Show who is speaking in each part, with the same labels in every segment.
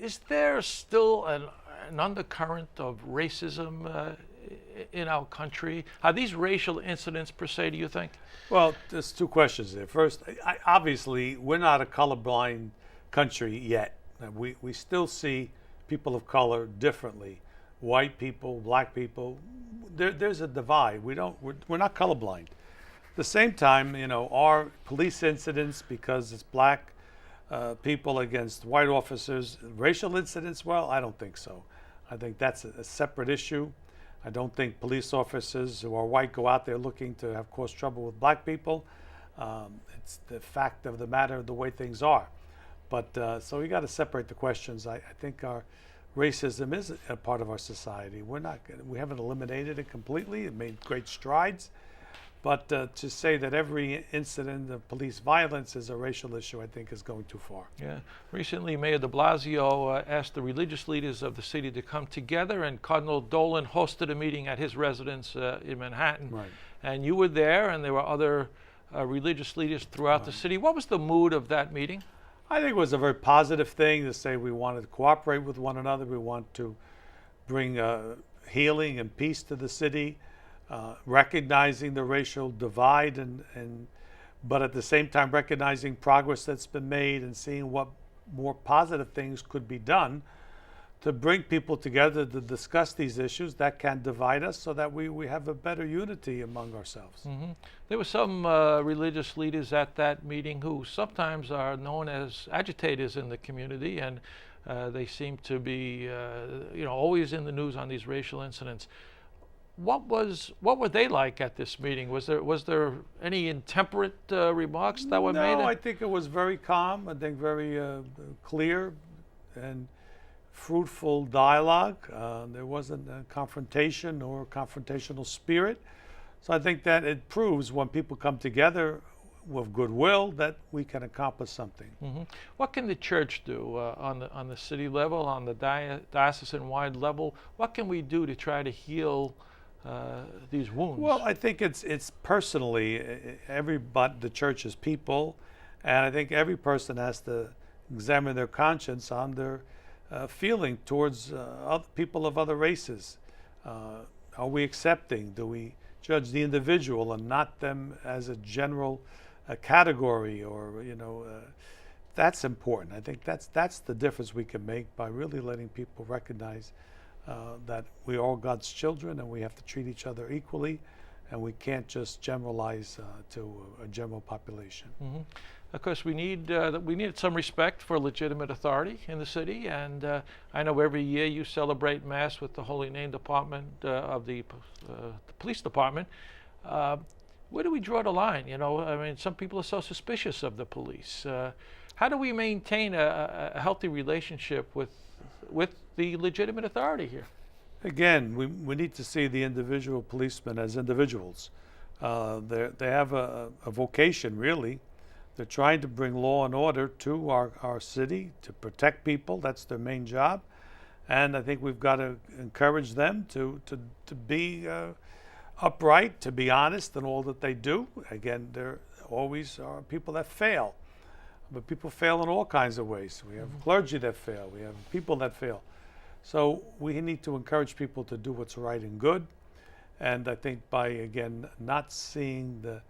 Speaker 1: Is there still an undercurrent of racism in our country? Are these racial incidents per se, do you think?
Speaker 2: Well, there's two questions there. First, obviously, we're not a colorblind country yet. We still see people of color differently. White people, black people. There's a divide. We're not colorblind. At the same time, our police incidents, because it's black people against white officers, racial incidents, well, I don't think so. I think that's a separate issue. I don't think police officers who are white go out there looking to have cause trouble with black people. It's the fact of the matter, the way things are. But so we got to separate the questions. I think our racism is a part of our society. We haven't eliminated it completely. It made great strides. But to say that every incident of police violence is a racial issue, I think is going too far.
Speaker 1: Yeah. Recently, Mayor DiMarzio asked the religious leaders of the city to come together, and Cardinal Dolan hosted a meeting at his residence in Manhattan.
Speaker 2: Right.
Speaker 1: And you were there, and there were other religious leaders throughout the city. What was the mood of that meeting?
Speaker 2: I think it was a very positive thing to say we wanted to cooperate with one another. We want to bring healing and peace to the city. Recognizing the racial divide but at the same time recognizing progress that's been made and seeing what more positive things could be done to bring people together to discuss these issues that can divide us so that we have a better unity among ourselves.
Speaker 1: Mm-hmm. There were some religious leaders at that meeting who sometimes are known as agitators in the community, and they seem to be always in the news on these racial incidents. What were they like at this meeting? Was there any intemperate remarks that were made?
Speaker 2: No, I think it was very calm. I think very clear and fruitful dialogue. There wasn't a confrontation or confrontational spirit. So I think that it proves when people come together with goodwill that we can accomplish something.
Speaker 1: Mm-hmm. What can the church do on the city level, on the diocesan-wide level? What can we do to try to heal these wounds?
Speaker 2: Well, I think it's personally, the church is people, and I think every person has to examine their conscience on their feeling towards other people of other races. Are we accepting? Do we judge the individual and not them as a general category? Or that's important. I think that's the difference we can make by really letting people recognize that we are all God's children and we have to treat each other equally, and we can't just generalize to a general population.
Speaker 1: Mm-hmm. Of course, we need some respect for legitimate authority in the city, and I know every year you celebrate Mass with the Holy Name Department of the police department. Where do we draw the line? I mean, some people are so suspicious of the police. How do we maintain a healthy relationship with the legitimate authority here?
Speaker 2: Again, we need to see the individual policemen as individuals. They have a vocation, really. They're trying to bring law and order to our city, to protect people. That's their main job. And I think we've got to encourage them to be upright, to be honest in all that they do. Again, there always are people that fail. But people fail in all kinds of ways. We have clergy that fail. We have people that fail. So we need to encourage people to do what's right and good. And I think by, again, not seeing the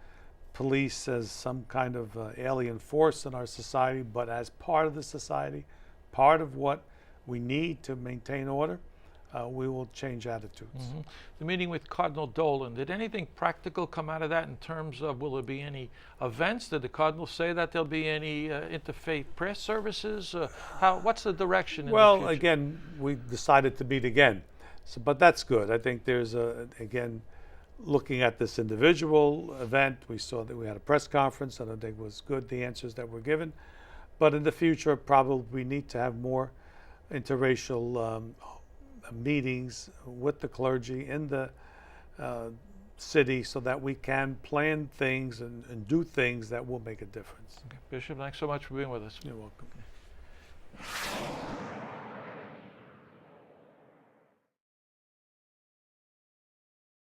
Speaker 2: police as some kind of alien force in our society, but as part of the society, part of what we need to maintain order, we will change attitudes.
Speaker 1: Mm-hmm. The meeting with Cardinal Dolan, did anything practical come out of that in terms of, will there be any events? Did the Cardinal say that there'll be any interfaith prayer services? What's the direction in the future?
Speaker 2: Again, we decided to meet again. But that's good. I think there's, again, looking at this individual event, we saw that we had a press conference, and I think it was good, the answers that were given. But in the future, probably we need to have more interracial meetings with the clergy in the city so that we can plan things and do things that will make a difference.
Speaker 1: Okay. Bishop, thanks so much for being with us.
Speaker 2: You're welcome.